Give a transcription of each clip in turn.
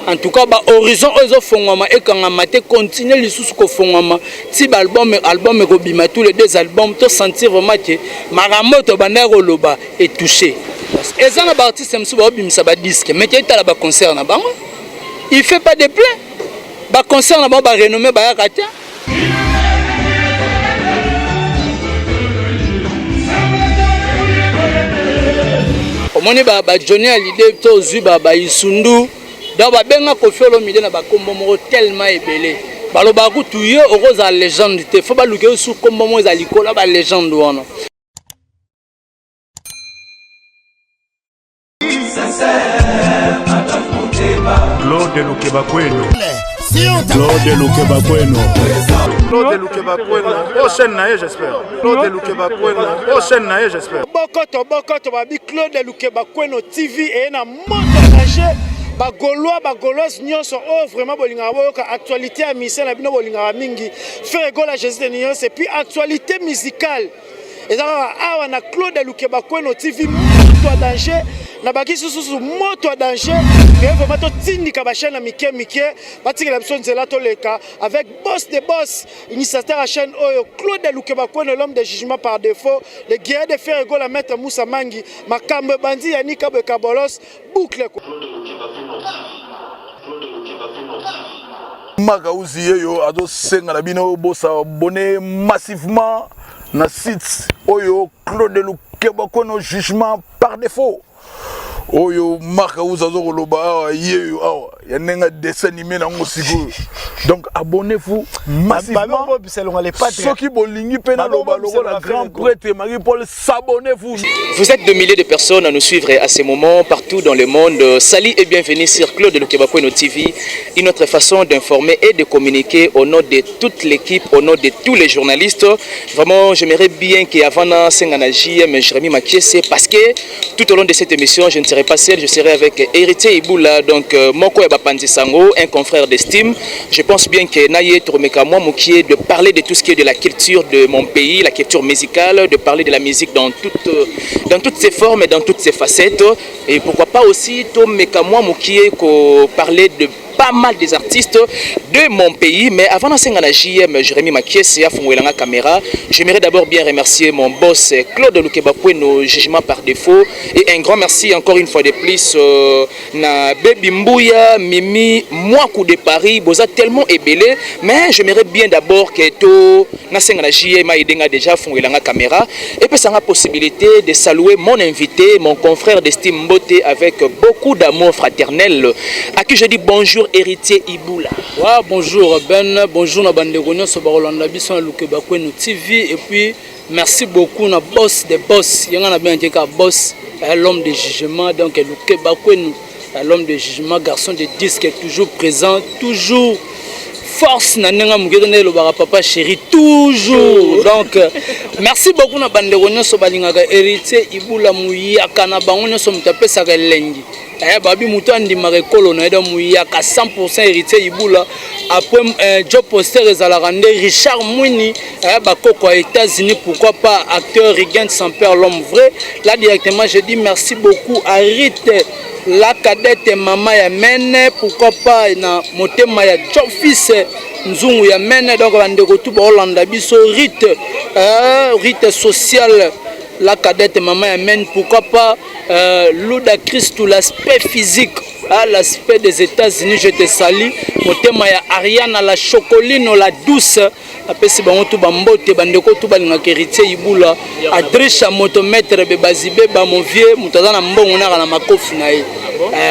en tout cas ba horizon ozo fongwama ekangama te continuer lisusu ko fongwama ti ba album ko bima tous les deux albums to sentir vraiment que maramoto banda koloba est touché et ça na ba artiste msu ba bimisa ba disque mais qui tala ba concert na bango il fait pas de plein ba concert na ba renommé ba yakata moni ba Johnny Hallyday to zuba ba Isundu da ba benga Koffi Olomide na ba kombo moko tellement ebele baloba kutuye okoza légende te faut ba luke su kombo mo za likola ba légende wana Claude Lukebakweno Claude Lukebakweno. Claude Lukebakweno. Prochaine naïe, j'espère. Claude Lukebakweno. Prochaine naïe, j'espère. Bokoto babi Claude Lukebakweno TV et na montage Bagoloise nyonso oh vraiment bolinga boyoka actualité à mission na bino bolinga mingi faire gola Jésus de nyonso et puis actualité musicale et ça awa na Claude Lukebakweno TV moto danger na baki susu moto danger et vraiment to tindika ba chaîne mike batikela biso nzela to leka avec boss de boss initiateur à chaîne oyo Claude Lukebakweno l'homme de jugement par défaut le guerrier de faire gola maître Moussa Mangi makambo bandi ya nika be kabolos boucle Magauzi yo ado senga na bino bosa abonné massivement na site oyo Claude Lukebakweno jugement par défaut oyo Magauzi azo koloba yeyo awa ya nenga dessin animé na ngosigo donc abonnez-vous massivement soki bolingi pena loba la grand prêtre Marie-Paul s'abonnez-vous. Vous êtes 2 milliers de personnes à nous suivre à ce moment partout dans le monde. Salut et bienvenue sur Claude Lukebakweno TV, une autre façon d'informer et de communiquer au nom de toute l'équipe, au nom de tous les journalistes. Vraiment, j'aimerais bien qu'avant Sengana JM Jérémy Makiese, parce que tout au long de cette émission, je ne serai pas seul, je serai avec Héritier Iboula, donc Moko Ebapanzi Sango, un confrère d'estime. Je pense bien que Naye Toromeka Mouamoukié de parler de tout ce qui est de la culture de mon pays, la culture musicale, de parler de la musique dans toutes ses formes et dans toutes ses facettes. Et pourquoi pas aussi Toromeka Mouamoukié parler de pas mal des artistes de mon pays. Mais avant d'enseigner JM Jérémy Makiese à Fongwelanga Caméra, j'aimerais d'abord bien remercier mon boss Claude Lukebakweno jugement par défaut et un grand merci encore une fois de plus na Baby Mbouya Mimi Mwakou de Paris boza tellement ébélé mais j'aimerais bien d'abord que to n'enseigner JM Idenga déjà Fongwelanga Caméra et puis ça a la possibilité de saluer mon invité mon confrère d'estime Mbote avec beaucoup d'amour fraternel à qui je dis bonjour Héritier Iboula. Ouais, bonjour Ben, bonjour na bandegonion so barolanda biso na Lukebakweno TV et puis merci beaucoup na boss des boss. Yanga na bien ka boss l'homme de jugement donc Lukebakweno l'homme de jugement garçon de disque toujours présent, toujours force na nenga mugedene lo bara papa chéri toujours. Donc merci beaucoup na bandegonion so balingaka Héritier Iboula muyaka na bango nyonso mutapesa ka lengi. Babi Moutandi Marekolo na eda muyaka 100% Héritier Iboula après job poster ezalakande Richard Mwini bakoko aux États-Unis pourquoi pas acteur Regain sans père l'homme vrai là directement je dis merci beaucoup à Rite la cadette maman ya mene pourquoi pas na motema ya job fils nzungu ya mene donc bandeko tout ba Hollanda biso Rite social la cadette maman amène pourquoi pas Luda Christou l'aspect physique l'aspect des États-Unis je te salue motema ya Ariana la chocoline la douce apesi bango tout bambote bandeko tout balingaka Héritier Iboula Adrisha motomètre bebazibe ba mon vieux mutaza na mbongo na na makofi na ye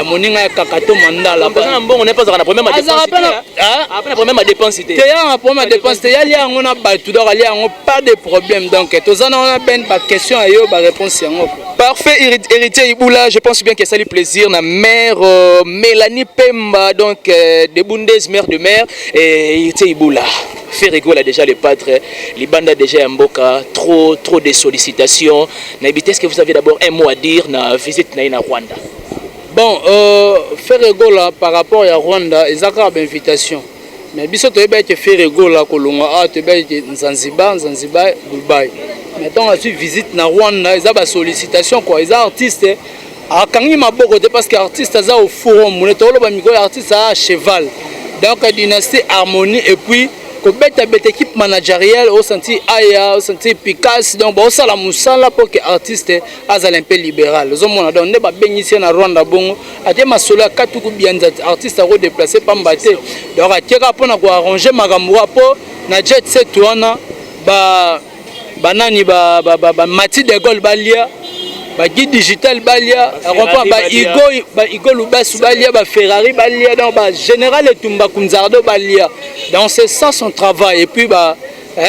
moninga ya kakato mandala Pas un bon, on n'est pas dans la première dépense. Après la première dépense, il y a un problème de dépense. Il y a un pas de problème. Donc, tous on a bien pas question à eux, pas réponse. Parfait, Héritier Iboula, je pense bien que ça lui plaisir. La mère Mélanie Pemba, donc de Bundes, mère de mère, et Héritier Iboula. Ferrego a déjà le padre, les bandes a déjà un boca, trop de sollicitations. Est-ce que vous avez d'abord un mot à dire na visite na Rwanda? Bon, Ferrego là par rapport à Rwanda, ils ont une invitation. Mais biso to eba ke Ferrego là kolonga to eba ke Zanzibar, Dubaï. Maintenant on a su visite na Rwanda, ils ont une sollicitation quoi, ils sont artistes. akangi maboko te parce que artiste aza au forum mona toloba miko artiste à cheval donc dynastie harmonie et puis ko beta équipe managériale au senti aya au senti efficace donc ba osala musala pour que artiste azala un peu libéral ozomona donc ne ba bengisi na Rwanda bongo ate masolo katuku bianza artiste a redéplacer pambate donc atieka pona ko arranger makambo po na jet set wana banani ba Mati de Gaulle balia ba guide digital balia ba Igo Lubasu balia ba Ferrari balia donc ba général Etumba Kunzardo balia donc c'est ça son travail et puis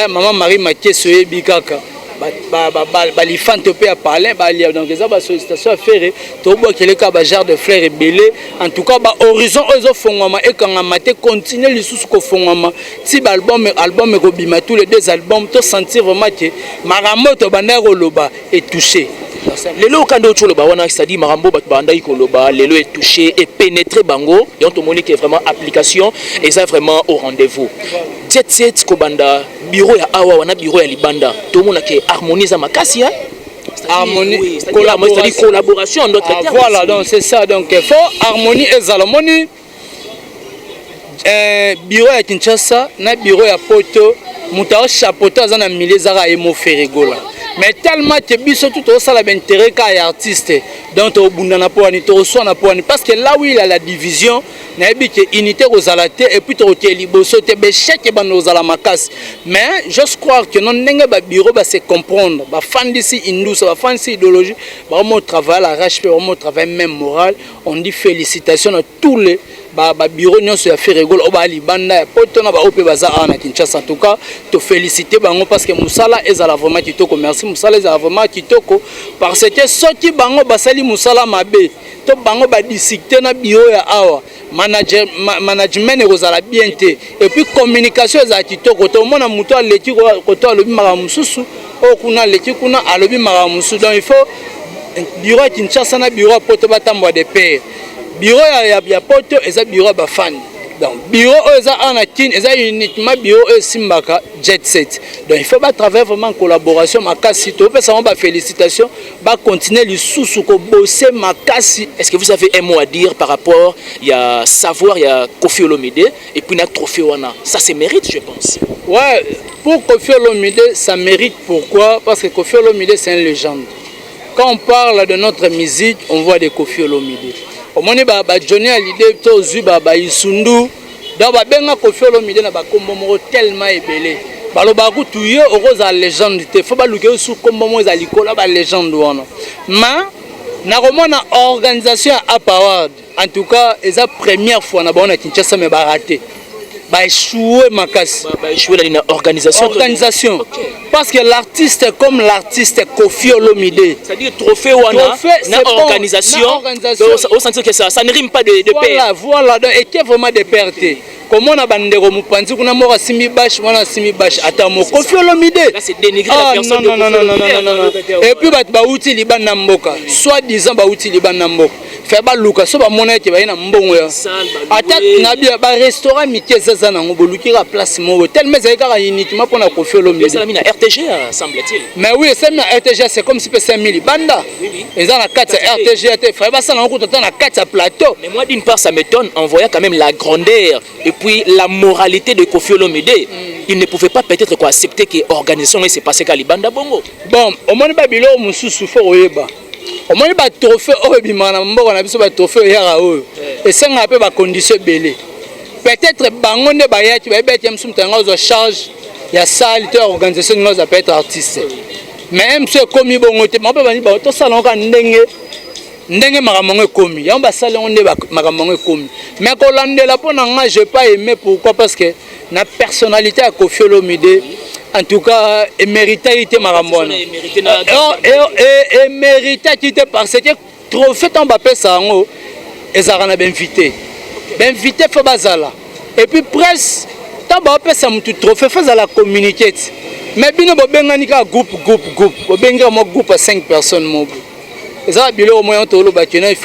maman Marie Makeso ebikaka ba lifante pe a parler balia donc ça ba sollicitation à faire to bo keleka ba genre de fleurs belé en tout cas ba horizon ozo fongwama et quand mate continuer les sous ko fongwama ti ba album ko bima tous les deux albums to sentir vraiment que maramoto bandero loba est touché. Lelo kando choloba wana c'est-à-dire marambo banda ikoloba lelo est touché et pénétré bango et on te montre que vraiment application et ça vraiment au rendez-vous. Jet set ko banda bureau ya awa wana bureau ya libanda to mona que harmoniser makasi hein harmonie c'est-à-dire collaboration notre terme. Voilà donc c'est ça donc il faut harmonie et zalomoni bureau ya Kinshasa na bureau ya Poto mutao chapeauter za na milezara emo ferigola. Mais tellement que biso tout ça l'intérêt qu'a artiste donc au bundana poani to so na poani parce que là où il a la division na ebi que unité rozalate et puis to teli boso te be chèque ba nozala makas mais je crois que non ndenge ba bureau ba se comprendre ba fan d'ici indus ba fan d'ici idéologie ba mo travail la RHP mo travail même moral on dit félicitations à tous les ba bureau nyonso ya fait rigolo ba libanda ya poto na ba ope baza na Kinshasa en tout cas te féliciter bango parce que musala ezala vraiment kitoko merci musala ezala vraiment kitoko parce que soki bango basali musala mabe to bango ba discuter na bureau ya awa management ezala bien te et puis communication ezala kitoko to mona muto aleki ko to alobi maka mususu o kuna leki kuna alobi maka mususu donc il faut bureau Kinshasa na bureau poto batambo de pair bureau ya Poto eza bureau ba fan donc bureau eza anakin eza uniquement bureau simbaka jet set donc il faut ba travailler vraiment en collaboration makasi to pesa ba félicitations ba continuer le sous ko bosser makasi. Est-ce que vous avez un mot à dire par rapport il y a savoir il y a Koffi Olomide et puis na trophée wana ça se mérite je pense. Ouais pour Koffi Olomide ça mérite pourquoi parce que Koffi Olomide c'est une légende. Quand on parle de notre musique on voit des Koffi Olomide. Au moni ba Johnny Hallyday to zuba ba Isundu da ba benga Koffi Olomide na ba kombo mo tellement ebelé baloba kutuye okoza légende te faut ba luke su kombo mo za likola ba légende wana ma na romona organisation Apaward en tout cas eza première fois na bona Kinshasa mais ba raté ba échoué makasi ba échoué la organisation okay. Parce que l'artiste comme l'artiste Koffi Olomide c'est-à-dire trophée wana na organisation au sens que ça ne rime pas de paix voilà donc et qui est vraiment de perte comme on a bandero mupanzi kuna mora simi bash wana simi bash atamo Koffi Olomide là c'est dénigrer la personne non. Et puis ba uti libana mboka soit disant ba uti libana mboka fait ba luka so ba mona ke ba ina mbongo ya atat na bia ba restaurant mikeza za na ngoboluki la place mo tellement ça ka uniquement pour na Koffi Olomide ça mina RTG semble-t-il mais oui c'est mina RTG c'est comme si pe 5000 banda ils ont la 4 RTG fait ba ça na ko na 4 plateau mais moi d'une part ça m'étonne en voyant quand même la grandeur et puis la moralité de Koffi Olomide il ne pouvait pas peut-être quoi accepter que organisation s'est passé qu'à Libanda bongo bon au moins ba bilo mususu fo oyeba au moins ba trophée o bimana mboka na biso ba trophée yara o et senga pe ba condition belé peut-être bango ne ba yaki ba beti msumtanga zo charge ya salle de organisation nous a peut être artiste même ce komi bongo te mpe bani ba to salon ka ndenge makamongo komi ya ba salon ne ba makamongo komi mais ko landela pona nga je pas aimé pourquoi parce que na personnalité à Koffi Olomide en tout cas et mérité makamona et mérité quitter parce que trophée ton Mbappé sango ezarana benvité faut bazala et puis presse ta ba pesa mutu trophée faut la communiquer mais bino bo bengani ka groupe bo benga mo groupe à 5 personnes mo ezara bilo moyen to lo bakena il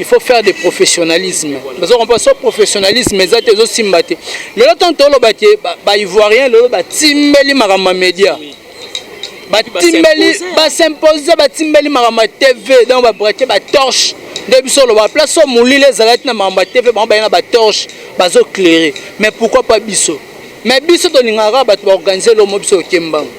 faut faire des professionnalisme parce qu'on passe au professionnalisme mais ça tezo simbate le temps to lo bate ba ivoirien le ba timbeli makamba média batimbeli basimposer batimbeli makamba TV donc babraquer ba torche nde biso lo ba place au mulile ezalaki na makamba TV bango bayina ba torche bazo clairer mais pourquoi pas biso mais biso tolingaka bato ba organiser lomo biso okembango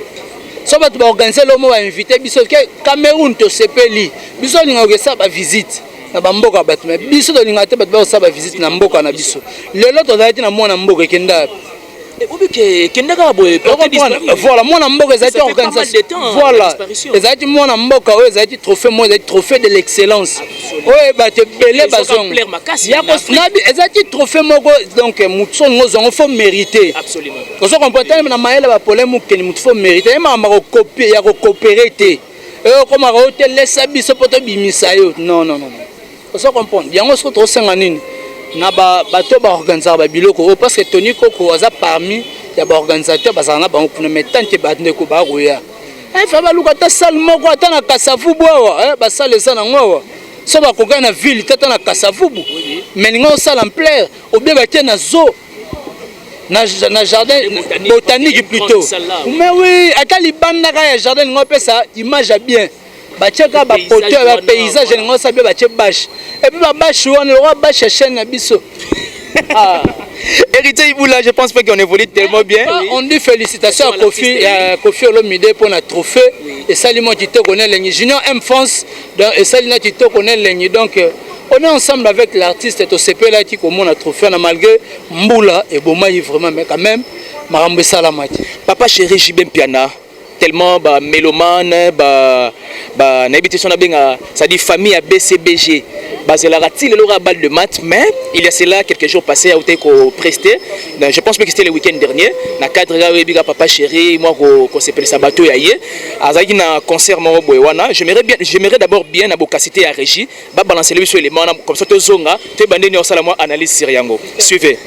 so bato ba organiser lomo ba inviter biso ke Cameroun to sepeli biso lingaka ke sa ba visite na bamboka bato mais biso tolingaka te bato ba sa ba visite na mboka na biso lelo tozalaki na mwana mboka kenda voilà mwana mboka ezalaki organisation voilà ezalaki mwana mboka oyo ezalaki trophée moi ezalaki trophée de l'excellence oyo bato ebele bazongo ezalaki trophée moko donc mutu so ningo zongo faut mériter ozo comprendre na mayele bapolème mokeni mutu faut mériter yemaka kokopie ya kokopere te oyo komaka oyo te lesa biso mpo tobimisa yo non ozo comprendre yango soko tosenga nini na bato baorganisaka babiloko parce que Tony Koko aza parmi ya baorganisateur bazala na bango kuna metante bandeko bakoya fa baluka ata sale moko ata na Kasavubu awa basale eza nango awa so bakokai na ville tata na Kasavubu mais ningo osala en plaire obie batie na zoo na jardin botanique plutôt mais oui ata libandaka ya jardin ningo opesa image ya bien bacheka ba poteur ba paysage ningo sabe bache bâche et puis ba bâche wana le roi bâche chaîne na biso Héritier Iboula, je pense pas qu'on évolue tellement bien. On dit félicitations à Kofi Olomide pour notre trophée et Salimo Tito connaît l'Egni Junior M France et Salina Tito connaît l'Egni donc on est ensemble avec l'artiste et au CP là qui comme on a trophée malgré Mboula et Bomaï vraiment mais quand même Marambe Salamati. Papa chéri Jibem Piana tellement ba mélomane ba n'habitation na benga ça dit famille à BCBG basé le balle de maths mais il y a cela quelques jours passés à été presté je pense que c'était le week-end dernier na cadre ga papa chéri moi ko s'appelle sabato yaye azaki na concert mo boywana j'aimerais d'abord bien na bokasité à régie ba balancer les éléments comme ça to zonga te bande ni osala moi analyse sur yango suivez.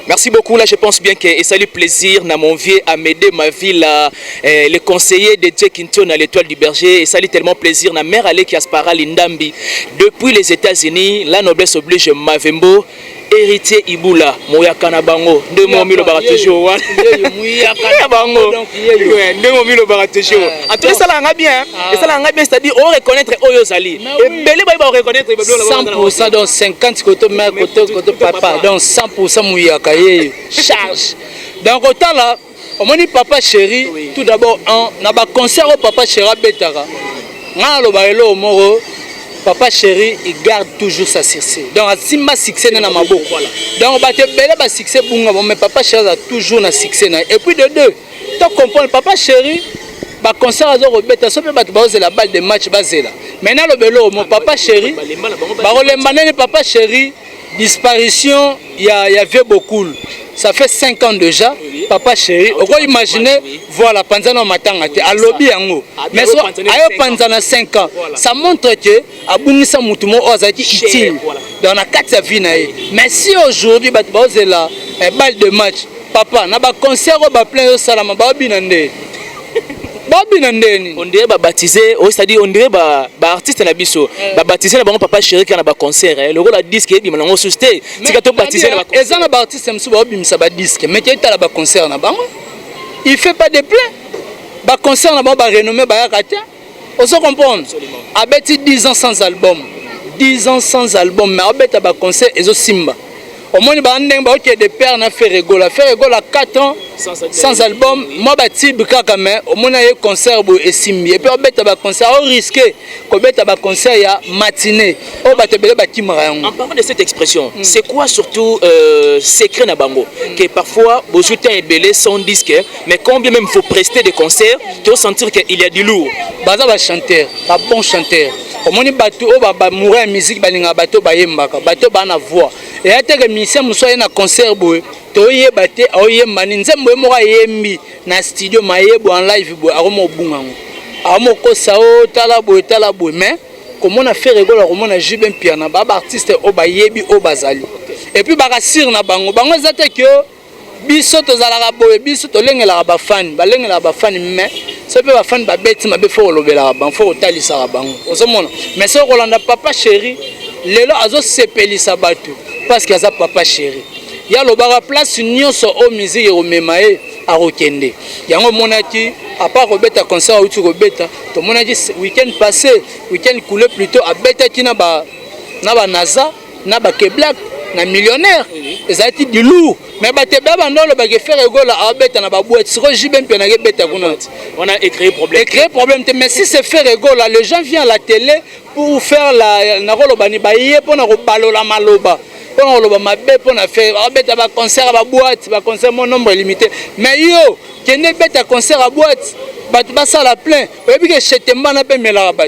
Merci beaucoup, là je pense bien que ça lui plaisir na mon vieux à m'aider ma ville le conseiller de Jack Hinton à l'étoile du berger et ça lui tellement plaisir na mère Ale qui aspara Lindambi depuis les États-Unis la noblesse oblige Mavembo héritier Iboula moyaka na bango nde momi lo bara toujours wana moyaka na bango nde momi lo bara toujours en tout cas ça l'a bien et ça l'a bien c'est-à-dire on reconnaître oyo zali et belé ba reconnaître 100% dans 50 côté mère côté papa donc 100% moyaka ye charge donc autant là on m'a dit papa chéri tout d'abord na ba concert au papa chéri betara nga lo ba elo moro papa chéri il garde toujours sa succès donc si ma succès na maboko donc ba te belé ba succès bunga mais papa chéri a toujours na succès na et puis de deux tu comprends papa chéri ba concert azo robeta so pe ba ba la balle de match bazela maintenant le belo mon papa chéri ba rolembana papa chéri disparition il y avait beaucoup ça fait 5 ans déjà papa chéri on peut imaginer voilà panzana matanga te alobi yango mais so ayo panzana 5 ans ça montre que abungisa mutu mo ozaki utile dans la carte ya vie na mais si aujourd'hui ba bazela balle de match papa na ba concert ba plein yo salama ba binande on dirait baptisé c'est-à-dire on dirait artiste na biso baptisé na bango papa chéri kana ba concert le rôle disque et bima nango susté tika to baptisé na ba concert ezana ba artiste msu ba bimisa ba disque mais tu tala ba concert na bango il fait pas de plein ba concert na ba renommé ba yakata on se comprend abeti 10 ans sans album mais abeta ba concert ezo simba Au moins, il de père na Ferregola. Ferregola 4 ans sans album. Moi, au moins, il y a un concert et Simbi. Et puis, on a un concert risqué. On a un concert matinée. En parlant de cette expression, c'est quoi surtout secret na bango? Que parfois, vous êtes belé sans disque, mais combien même faut prester des concerts, tu vas sentir qu'il y a du lourd. Baza ba chanteur, ba bon chanteur. Au moins, bateau ba mourir musique, balinga bateau ba yembaka, bateau ba na voix. Et à tes musiciens, nous soyons na concert boy. Toye bate, oye mani, nzembo mora yembi na studio mayebo en live boy, aromo bungango. Aromo ko sao tala boy, mais comment on a fait rigoler, comment on a joué bien piano, ba artiste o ba yebi o bazali. Et puis ba rasir na bango, bango zate que biso tozalaka boy, biso tolengela ba fan, ba lengela ba fan mais ce peut ba fan ba beti ma be fo lobela ba, fo talisa bango. Ozomona, mais ce Rolanda papa chéri, lelo azo sepelisa batu. Parce qu'il y a papa chéri. Il y a le bar place nyonso au musique au memae à Rokende. Il y a un monaki à part Robeta concert ou tu Robeta. Ton monaki week-end passé, week-end coulé plutôt à Beta qui n'a ba NASA, n'a ba Keblak, n'a millionnaire. Et ça a été du lourd. Mais bah te baba non le bagage faire égole à Beta n'a ba boîte. Si je ben bien na Beta on a écrit problème. Écrit problème. Mais si c'est faire égole, les gens viennent à la télé pour faire la na rolo bani ba yé pour na robalo la maloba. On a fait un concert à la boîte, un concert mon nombre est limité. Mais yo, qui n'est pas un concert à boîte, ça la plein. Et puis que chez Temba n'a pas mis la rabat.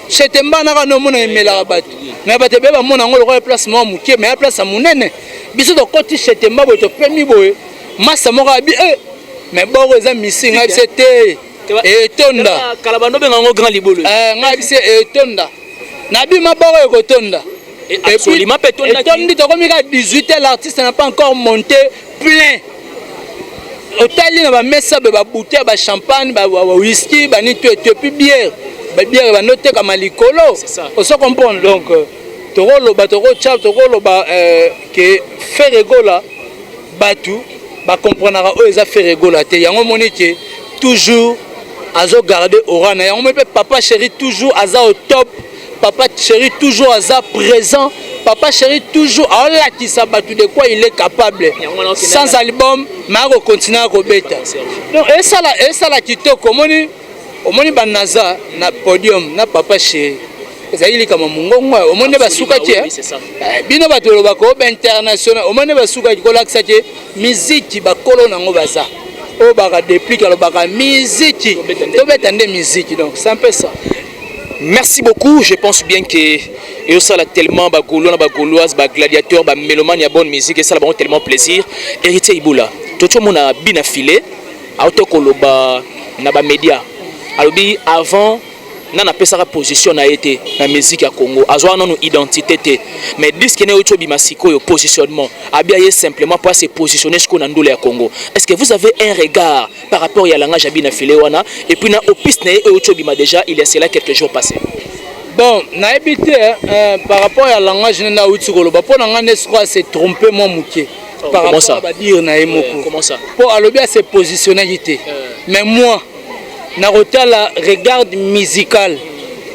Chez Temba n'a pas mis la rabat. Mais pas de mon angle de placement mouké, mais la place à mon nez. Bisous de côté chez Temba, votre premier boy. Massa Morabi, mais bon, les amis, c'était Etonda. Calabano, un grand libolo. Etonda. Nabi Mabaro et Etonda. Et absolument, à 18h, l'artiste n'a pas encore monté plein. Au Tali, on va mettre ça, bouteille, champagne, whisky, puis bière. Bière, va noter comme un licolo. On se comprend. Donc, Toro Chap, que Ferregola, Batu, comprendra eux, ils ont Ferregola. Il y a un moment qui toujours à garder au rang. Il y a un moment papa chéri, toujours à au top. Papa chéri toujours à ça présent. Papa chéri toujours à là qui s'abattu de quoi il est capable. Sans album, mais on continue à rebêter. Donc et ça là qui te comme on est banaza na podium na papa chéri. Ça il est comme mungongo. On est basuka qui bino batolo bako international. On est basuka qui kola que musique ba kolo na ngobaza. O baka déplique le baka musique. To betande musique donc c'est un peu ça. Merci beaucoup, je pense bien que et ça a tellement gauloise, gladiateur, mélomane, il y a bonne musique et ça a tellement plaisir. Héritier Iboula, tout le monde a bien affilé, autokoloba na ba média. Alors avant nana pesa position a été la musique à Congo, azwa non identité mais disque ne ocho bimasiko yo positionnement a bien simplement pour se positionner ce qu'on a ndole à Congo. Est-ce que vous avez un regard par rapport à la langage abina filewana et puis na opiste ne ocho bima déjà il y a cela quelques jours passés. Bon, na habité par rapport à la langage na outi koloba pour na ngane soit se tromper mon mouké. Par rapport à dire na emoko. Comment ça? Pour alobia se positionner mais moi Narotala regarde musical,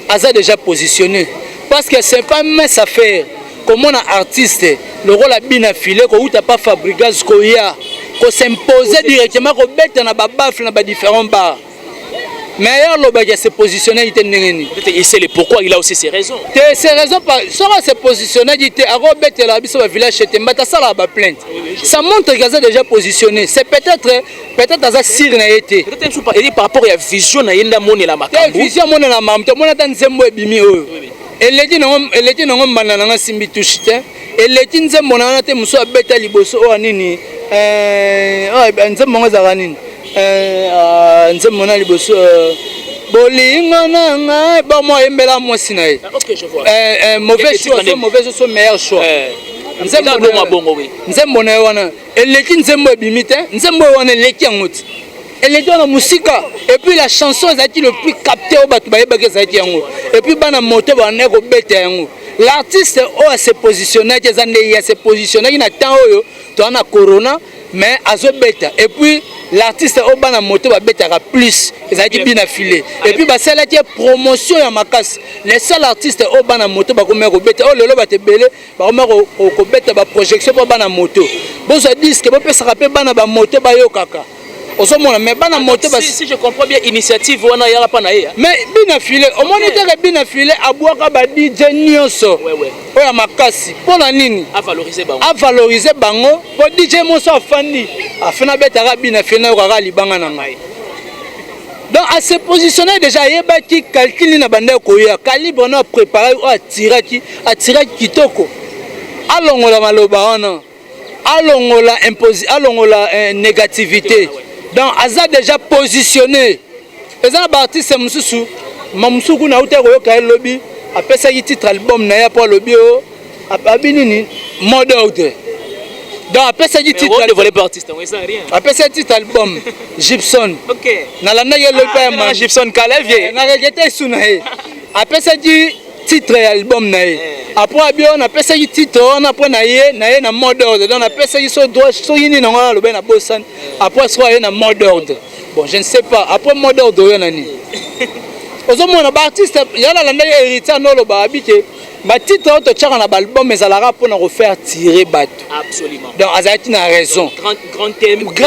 Aza déjà positionné. Parce que c'est pas mince à faire. Comme on a artiste, le rôle a bien affilé, qu'on n'a pas fabriqué ce qu'on y a, qu'on s'imposait directement, qu'on bête dans les différents bars. Mais ailleurs, le se positionné, il sait pourquoi, il a aussi ses raisons. Ses raisons, soit se positionné, il était à Robert et la village chez Tembata, ça la plainte. Ça montre qu'il a déjà positionné. C'est peut-être à ça sire n'a été. Peut-être par rapport à la vision, il y a une la marque. La vision, mon la marque, mon attend Zembo et Bimi. Elle est dit non, banana simbi touchite. Elle est dit Zembo n'a pas mousso à bêta liboso anini. Zembo zaranini. Nzemona liboso bolingo nanga bon moi embela moi sinae. OK, je vois. Mauvais choix meilleur choix. Nzemona wana eleki nzembo bimite nzembo wana eleki yangote. Eleki wana musika et puis la chanson est le plus capté au batu bayeba que ça yango. Et puis bana moto bana ko beta yango. L'artiste a se positionné il a se positionné il a temps oyo to na corona mais azo beta et puis l'artiste au bana moto ba betaka plus ezalaki bina filé et puis basalaki promotion ya makasi les seuls artistes au bana moto ba komeka kobeta o lelo batebele ba komeka kobeta ba projection po bana moto bozo disque bo pesaka pe bana ba moto ba yokaka osomona mais bana moto ba si je comprends bien initiative wana ya pa na ye mais bina filé au moins était bina filé abwaka ba DJ nyonso oya makasi pona nini à valoriser bango po DJ moso afandi afina betaka bina filé na kaka libanga na ngai donc à se positionner déjà yebaki calcul na bande koya calibre na préparer o atiraki kitoko alongola maloba wana alongola négativité donc aza déjà positionné ezana ba artiste mususu mamusuku na uta koyoka lobby apesaki titre album na ya po lobby o abinini mode out donc apesaki titre de voler artiste on sait rien apesaki titre album Gibson OK na landa ye lobby ma Gibson Kalavier na regete suna he apesaki titre album na ye après abio na apesaki titre on po na ye na mode out donc apesaki so droit so yini na ngala lobby na bosan après so ye na mode out bon je ne sais pas après mode out yo nani ozomona ba artiste yala landa ye héritier no lo ba habité ba titre auto tchaka na album ezalaka pour na refaire tirer bateau absolument donc azati na raison grand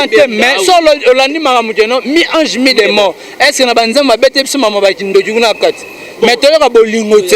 thème mais solo olandi makamuteno mi ange mi de mort est-ce que na banzamba bete biso mama ba kindoju na kati mais toyoka bolingo te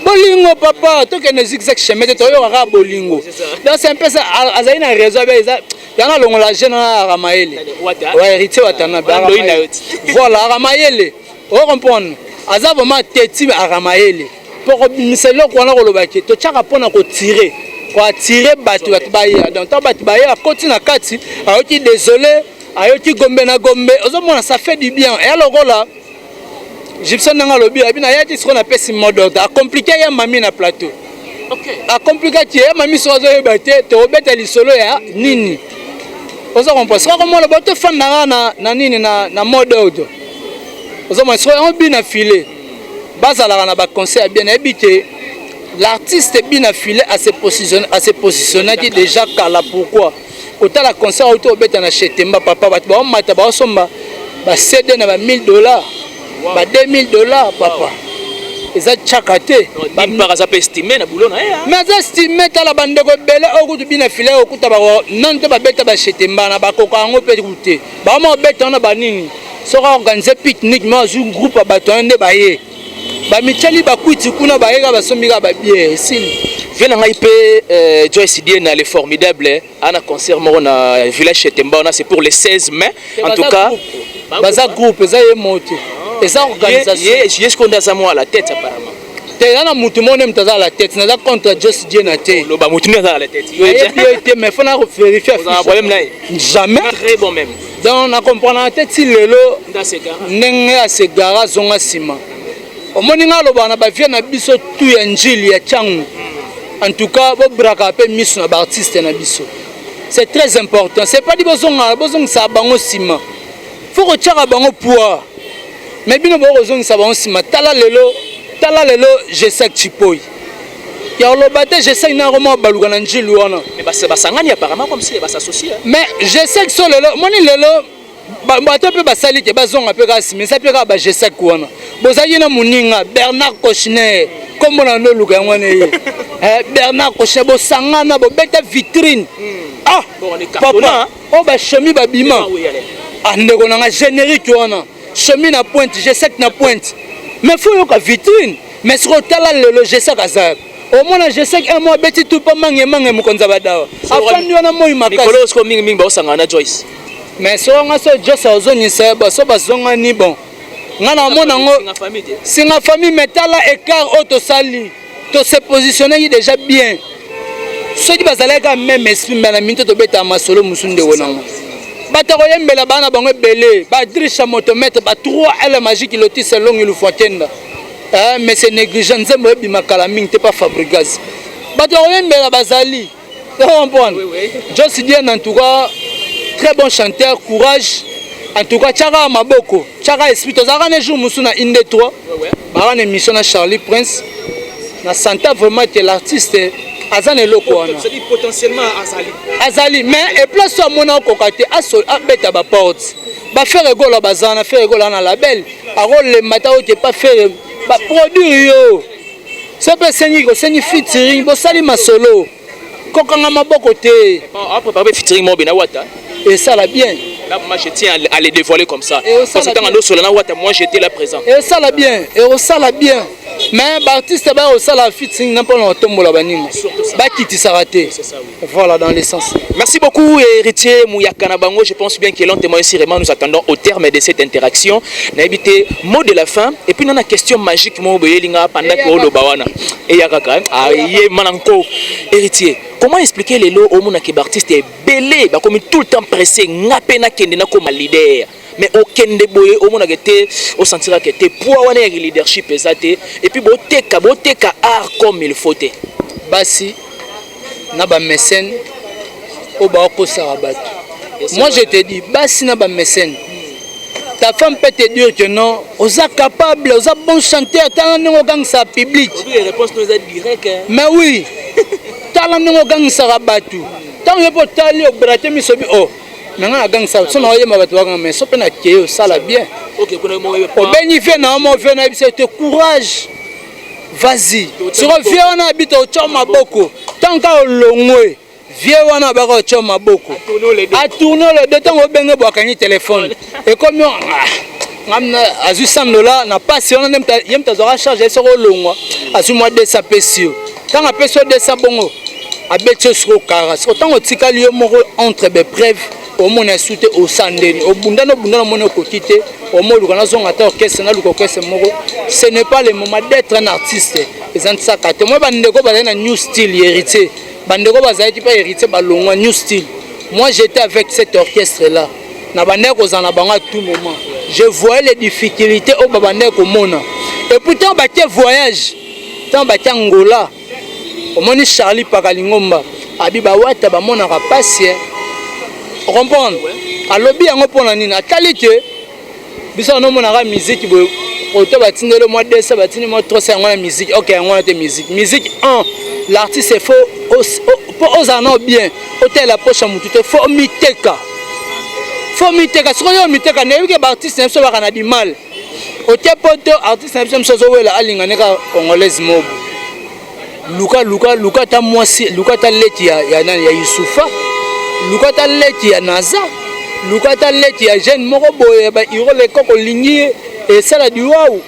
bolingo papa tokende zigzag chemin te toyoka bolingo donc c'est un peu ça azali na raison ba eza yana longola jeune na Ramaele ouais héritier watana voilà Ramaele on comprend aza vraiment teti Ramaele pour miselo ko na kolobaki to tchaka pona ko tirer bato baya donc ta bato baya koti na kati ayoki désolé ayoki gombe na gombe ozomona ça fait du bien et alors là Gibson nanga lobi abina yaki ce qu'on appelle si mode a compliqué ya mami na plateau OK a compliqué ya mami so zo yebate to obeta lisolo ya nini ozo comprendre ça comme le bato fan na nini na mode auto ozomona so on bina filé bazala na ba conseil bien habité l'artiste bien affilé à se positionner qui déjà kala pourquoi autant la concert auto obeta na chetemba papa ba mata ba somba ba cede na ba $1000 ba $2000 papa eza chakate ba mbara pe estimé na boulot na ya mais estimé ta la bande ko bele okutu bien affilé okuta ba non te ba beta ba chetemba na ba kokango pe kuté ba mo beta na ba nini sera organiser pique-nique mais un groupe ba tonde ba ye ba micheli ba kwiti kuna ba yeka ba sombika ba bière ici vient ngai pe Joyce Diena le formidable ana concert mo na village Chetemba on c'est pour le 16 mai en tout cas baza groupe ça est monté et ça organisation est-ce qu'on a ça moi à la tête apparemment tena mutu mone mtaza à la tête na contre Joyce Diena té lo ba mutu à la tête yo mais faut na vérifier problème là jamais très bon même donc na comprendre la tête lelo ndenge ya segara zonga sima omoninga loba na ba vie na biso tu ya njili ya changu en tout cas bo braka pe miso na ba artiste na biso c'est très important c'est pas di bozonga sa bango sima faut que tchaka bango poids mais bino bo zonga sa bango sima tala lelo je sais que tu peux ya loba te je sais na romo baluka na njili wana mais ba sangani apparemment comme si ba s'associer mais je sais que so lelo moni lelo bato pe basali ke bazonga pe kasi mais ça pe ka ba je sais quoi bozali na muninga Bernard Kochner comme on no luka ngwana ye Bernard Kochner bo sangana bo beta vitrine ah papa o ba chemi ba bima andeko na générique wana chemi na pointe je sais na pointe mais faut yo ka vitrine mais sur tala le je sais ka au moins je sais un mois beti tout pas mange mukonza badawa afandi wana moi makasi Nicolas ko mingi ba sangana Joyce mais so nga so just ozonisa ba so bazonga ni bon ngana mona ngo singa famille metala écart auto sali to se positionner déjà bien so di bazalaka même esprit mbala minto to beta masolo musunde wonanga batako yembela bana bango belé ba drisha motomètre ba 3 L magique loti selon il faut tenda mais c'est négligent nzembo bi makala mingi te pas fabricage batako yembela bazali tu comprends Joyce Diena en tout cas très bon chanteur, courage. En tout cas, Tchara Maboko, Tchara Esprit. Nous avons un jour Moussuna Inde 3. Nous avons une émission à Charlie Prince. Nous sentons vraiment que l'artiste azana eloko wana potentiellement azali mais eplace amona okoka te abeta baporte bafere egola bazana fere egola na label akolemba ta ote pa fere baproduire yo so mpe sengi featuring bosali masolo kokanga maboko te préparer featuring mo bena wata esala bien. Là, moi, je tiens à les dévoiler comme ça. Parce que moi, j'étais là présent. Et ça l'a bien. Mais l'artiste ça la featuring n'importe où tombe la banine. Bah qui s'est raté. Voilà dans l'essence. Merci beaucoup héritier Mouyakana Bango. Je pense bien que lentement ici vraiment nous attendons au terme de cette interaction. N'a évité mot de la fin et puis on a question magique mo boyelinga pendant que o do bawana. Et yakaka aye mananko héritier. Comment expliquer les lots au monde qui artiste est belé bah comme tout le temps pressé ngapena kende na comme leader. Mais aucun de boye au monde était au sentira que t'es poids wana ya leadership ezate et puis boteka art comme il faut te. Basi na ba mécène au ba ko sarabat. Moi je te dis basi na ba mécène. Ta femme peut te dire que non, on est capable, on est bon chanteur, t'as un gang ça public. Les réponses nous est direct. Mais oui. T'as un gang ça rabatu. Tant que pour t'aller au braté mi sobi oh. Nanga gang ça, son oye ma batu gang mais sope na keo ça la bien. OK, au bénéfice na mo fait na c'est courage. Vas-y. Tu reviens on habite au choma boko. Tant ka longwe. Viens wana ba ko choma boko. A tourner le deux temps au benga bo kanyi téléphone. Et comme ngamna azu $100 na passe on nem ta yem ta zora charger sur longwa. Azu moi 200 pesos. Tant a peso 200 bongo. Abetche sur karas. Autant o tikali yo moko entre be preuve. Au monde a souté au sandeni au bundano mono kokité au monde qu'on a zonga ta orchestre na luko orchestre moko ce n'est pas le moment d'être un artiste les antisa kate moi bandeko ba na new style héritier bandeko ba zaiti pas héritier ba longwa new style moi j'étais avec cet orchestre là na bandeko zana bango à tout moment je voyais les difficultés au bandeko mona et pourtant ba te voyage tant ba Angola au moni Charlie Pakalingomba abiba wata ba mona ka passer comprendre alobi yango pona nini atali te biso no mona ka musique bo auto batindele moi 200 batini moi 300 yango na musique OK yango na te musique 1 l'artiste il faut pour osana bien hôtel la poche mutu te faut miteka soyo miteka na yeke ba artiste nso ba kana di mal ote poto artiste nso zo wela alingane ka congolaise mobo luka ta mwasi luka ta leti ya nani ya Yusufa luka ta leti ya Naza luka ta leti ya jeune moko boye ba iro le koko lingi et ça la diwau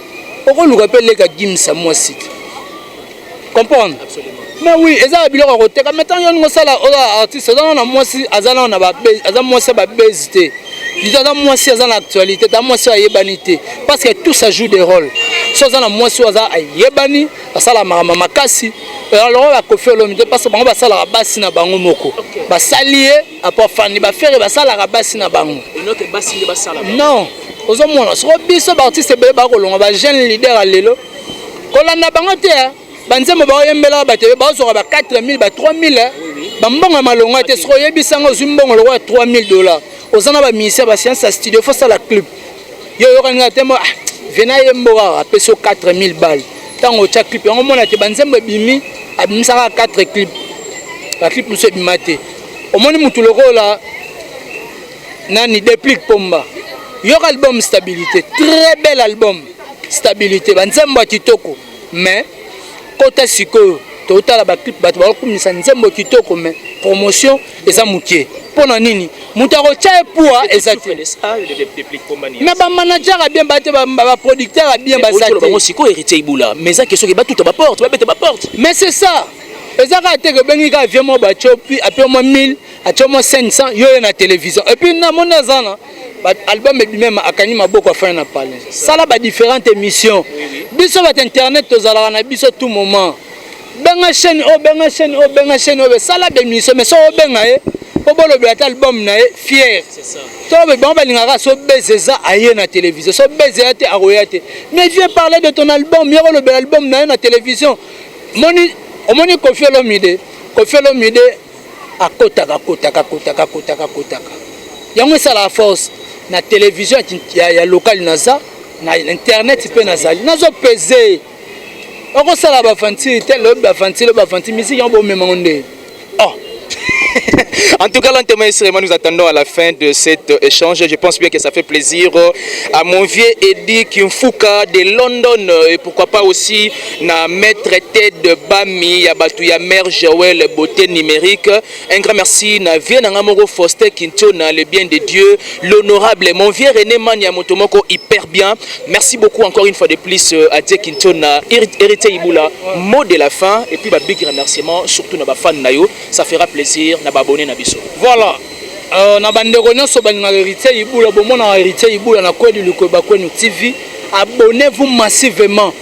oko luka pe le ka gimsa mwasi comprendre absolument mais oui eza biloko koteka maintenant yon ngosala ola artiste dans na mwasi azala na ba azala mwasi ba bezité bizana mwasi azala actualité ta mwasi ayebanité parce que tout ça joue des rôles so azala mwasi azala ayebani asala mama makasi alors la kofi olomide parce que bango basala basi na bango moko basalié après fani ba faire basala basi na bango inoke basi nde basala non ozo mona so biso ba artiste be ba kolonga ba jeune leader alelo kolanda bango te banzembo ba yembela ba tebe ba zo ba 4000 ba 3000 ba mbonga malonga te so yebisanga zumbongo lo $3000 ozana ba musicien ba science studio faut ça la club yo yo kanga te mo vena yemboka apeso 4000 balles tango cha clip on mona te banzembo bimi abimisaka 4 clips la clip muso bimate omoni mutu lokola nani déplique pomba yo album stabilité très bel album stabilité banzembo kitoko mais kota siko totala ba clip bato ba kumisa nzembo kitoko mais promotion eza mukie pona nini mutako cha poa ezati mais ba manager a bien batté ba producteur a bien basati ba siko héritier ibula mais ça question que ba tout ba porte ba bête ba porte mais c'est ça ezaka te que bengi ka vie mo ba chopi après mo 1000 a chomo 500 yo na télévision et puis na mona zana ba album et même akani maboko fa na parler ça là ba différentes émissions biso ba internet tozala na biso tout moment benga chaîne o ça là des émissions mais ça o benga po bolo bi album na fier c'est ça to be bon balingaka so bezeza aye na télévision so bezeza te aroyate mais viens parler de ton album yoko le album na télévision moni omoni Koffi Olomide akotaka yango ça la force na télévision ya local naza na internet pe nazali nazo peser On ça la bafanti, tel le bafanti, mais si y a un bon moment. Oh. En tout cas, l'enterrement, nous attendons à la fin de cet échange. Je pense bien que ça fait plaisir à mon vieux Eddie Kimfuka de London et pourquoi pas aussi na maître Ted Bami, Yabatouya Mère Joël Beauté Numérique. Un grand merci na vieux Nangamoro Foster Kinto na le bien de Dieu, l'honorable. Mon vieux René Mania Motomoko hyper bien. Merci beaucoup encore une fois de plus à Dieu Kinto na Hérité Iboula. Mot de la fin et puis big remerciement surtout na ba fan na yo. Ça fera plaisir na ba abonné na biso. Voilà. Na bandeko nyonso balinga Hérité Iboula bomona Hérité Iboula na Clode Lukeba Kwenu TV. Abonnez-vous massivement.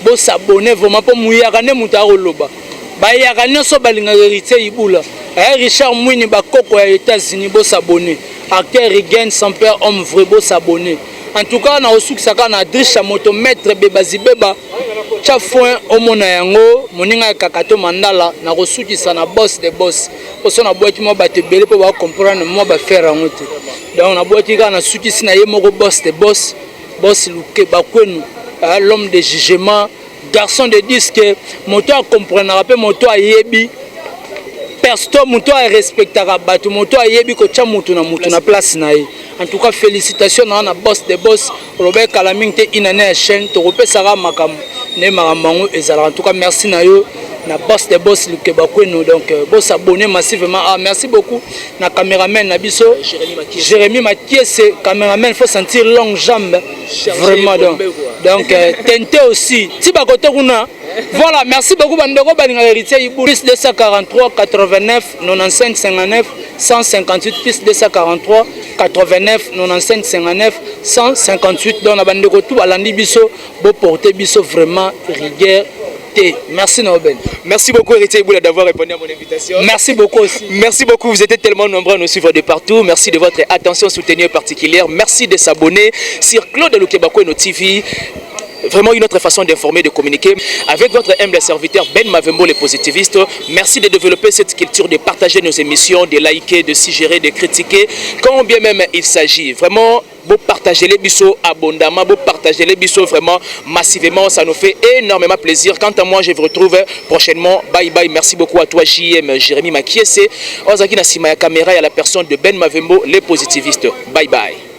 Bo s'abonner vraiment pour muyaka ne mutaroloba. Ba yaka nyonso balinga Hérité Iboula. Richard Mwini bakoko ya États-Unis bo s'abonner. Acteur Rigen sans père homme vrai bo s'abonner. En tout cas na osukisaka na Drisha moto maître Bebazi Beba. Chafouin omona yango moninga kakato mandala na kosukisa na boss de boss. Poso na boîte mo ba te belé pour ba comprendre mo ba faire en route. Donc na boîte ka na sukisi na ye moko boss de boss. Boss Lukeba Kwenu, l'homme de jugement, garçon de disque, moto a comprendre pe moto a yebi. Persto moto a respectera batu moto a yebi ko cha moto na place na ye. En tout cas félicitations na boss de boss Robert Kalamingte inane chaîne to repesara makam ne maramango ezala. En tout cas merci na yo na boss de boss Lukeba Kwenu donc boss abonné massivement. Ah merci beaucoup na caméraman na biso Jérémy Mathieu caméraman faut sentir longue jambe vraiment donc tenter aussi ti ba côté kuna. Voilà, merci beaucoup bandeko balinga Hérité Iboula plus 243 89 95 59 158 plus 243 89 95 59 158 donc na bandeko tout balandi biso bo porter biso vraiment rigueur. Merci Noben. Merci beaucoup Hérité Iboula d'avoir répondu à mon invitation. Merci beaucoup aussi. Merci beaucoup, vous êtes tellement nombreux à nous suivre de partout. Merci de votre attention soutenue particulière. Merci de s'abonner sur Clode Lukeba Kwenu TV. Vraiment une autre façon d'informer, de communiquer avec votre humble serviteur Ben Mavembo, le positiviste. Merci de développer cette culture, de partager nos émissions, de liker, de suggérer, de critiquer, quand bien même il s'agit. Vraiment, vous partagez les bisous abondamment, vous partagez les bisous vraiment massivement, ça nous fait énormément plaisir. Quant à moi, je vous retrouve prochainement. Bye bye, merci beaucoup à toi JM, Jérémy Makiese. Ozaki na sima ya caméra et à la personne de Ben Mavembo, le positiviste. Bye bye.